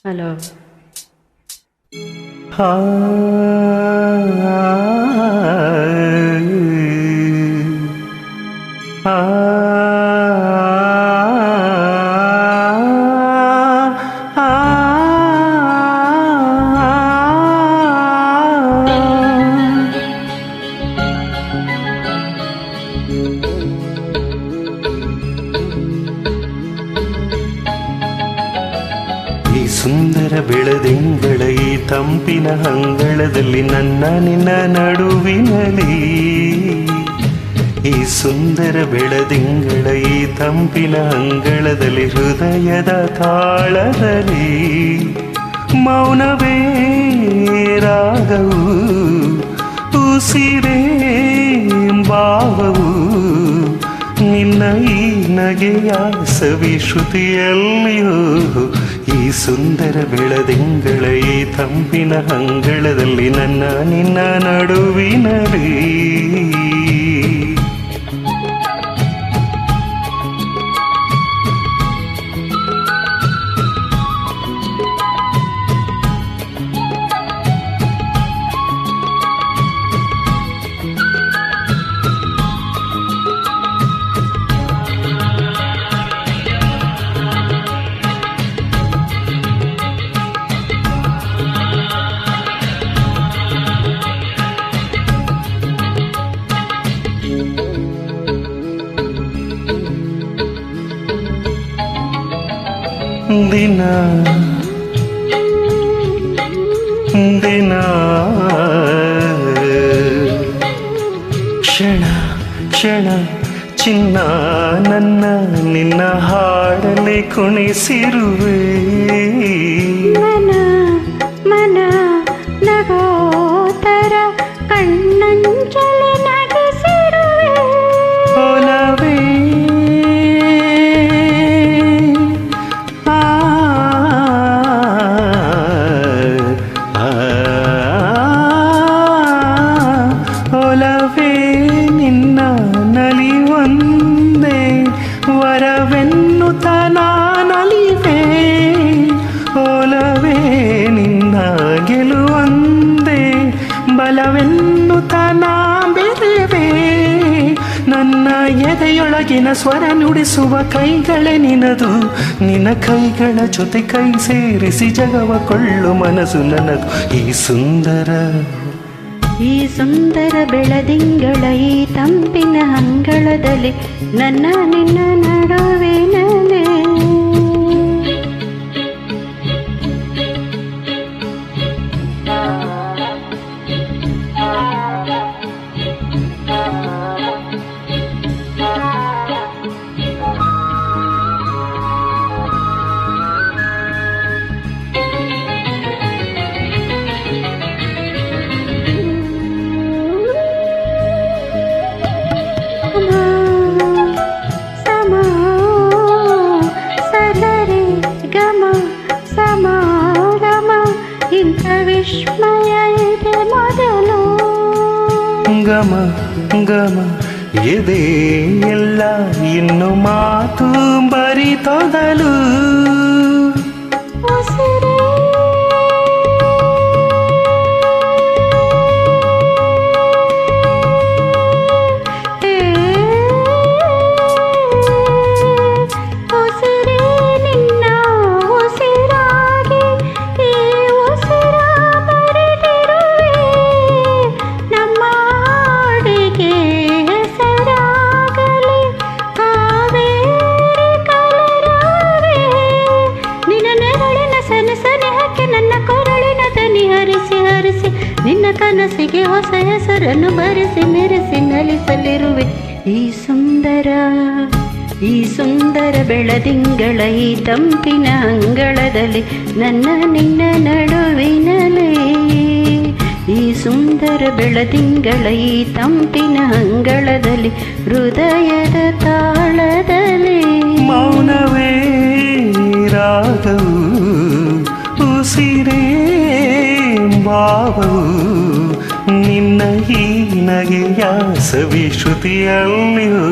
Hello. ಈ ಸುಂದರ ಬೆಳದಿಂಗಳ ಈ ತಂಪಿನ ಅಂಗಳದಲ್ಲಿ ನನ್ನ ನಿನ್ನ ನಡುವಿನಲ್ಲಿ, ಈ ಸುಂದರ ಬೆಳದಿಂಗಳ ಈ ತಂಪಿನ ಅಂಗಳದಲ್ಲಿ ಹೃದಯದ ತಾಳದಲ್ಲಿ ಮೌನವೇ ರಾಗವು, ಉಸಿರೇ ಭಾವವು, ನಿನ್ನ ಈ ನಗೆಯ ಸವಿಶ್ರುತಿಯಲ್ಲಿಯೂ ಈ ಸುಂದರ ಬೆಳದಿಂಗಳ ಈ ತಂಪಿನ ಅಂಗಳದಲ್ಲಿ ನನ್ನ ನಿನ್ನ ನಡುವಿನಲ್ಲಿ. ದಿನ ದಿನ ಕ್ಷಣ ಕ್ಷಣ ಚಿನ್ನ ನನ್ನ ನಿನ್ನ ಹಾಡಲಿ ಕುಣಿಸಿರುವೆ. ಮನ ಮನ ನಗೋತರ ಕಣ್ಣಂಚಲಿ ನಗಿಸಿರುವೆ. ಒಲವೇ ಒಲವೇ ನಿನ್ನ ನಲಿವೊಂದೇ ವರವೆನ್ನುತ್ತ ನಾನಲಿವೆ. ಒಲವೇ ನಿನ್ನ ಗೆಲುವೊಂದೇ ಬಲವೆನ್ನುತ್ತ ನಾ ಬೆರೆವೆ. ನನ್ನ ಎದೆಯೊಳಗಿನ ಸ್ವರ ನುಡಿಸುವ ಕೈಗಳೇ ನಿನದು, ನಿನ್ನ ಕೈಗಳ ಜೊತೆ ಕೈ ಸೇರಿಸಿ ಜಗವ ಕೊಳ್ಳು ಮನಸ್ಸು ನನ್ನದು. ಈ ಸುಂದರ ಬೆಳದಿಂಗಳ ಈ ತಂಪಿನ ಅಂಗಳದಲ್ಲಿ ನನ್ನ ನಿನ್ನ ನಡುವಿನಲ್ಲಿ. ಇಂಥ ವಿಸ್ಮಯ ಇದೆ ಮೊದಲು. ಗಮ ಗಮ ಎದೆ ಎಲ್ಲ ಇನ್ನು ಮಾತು ಬರಿತೊದಲು. ಉಸಿರೇ ನಿನ್ನ ಕನಸಿಗೆ ಹೊಸ ಹೆಸರನ್ನು ಬರೆಸಿ ಮೆರೆಸಿ ನಲಿಸಲಿರುವೆ. ಈ ಸುಂದರ ಬೆಳದಿಂಗಳ ಈ ತಂಪಿನ ಅಂಗಳದಲ್ಲಿ ನನ್ನ ನಿನ್ನ ನಡುವಿನಲ್ಲಿ. ಈ ಸುಂದರ ಬೆಳದಿಂಗಳ ಈ ತಂಪಿನ ಅಂಗಳದಲ್ಲಿ ಹೃದಯದ ತಾಳದಲ್ಲಿ ಮೌನವೇ ರಾಗವು, ಉಸಿರೇ ಭಾವವು, ನಿನ್ನ ಈ ನಗೆಯ ಸವಿಶ್ರುತಿಯಲ್ಲಿಯೂ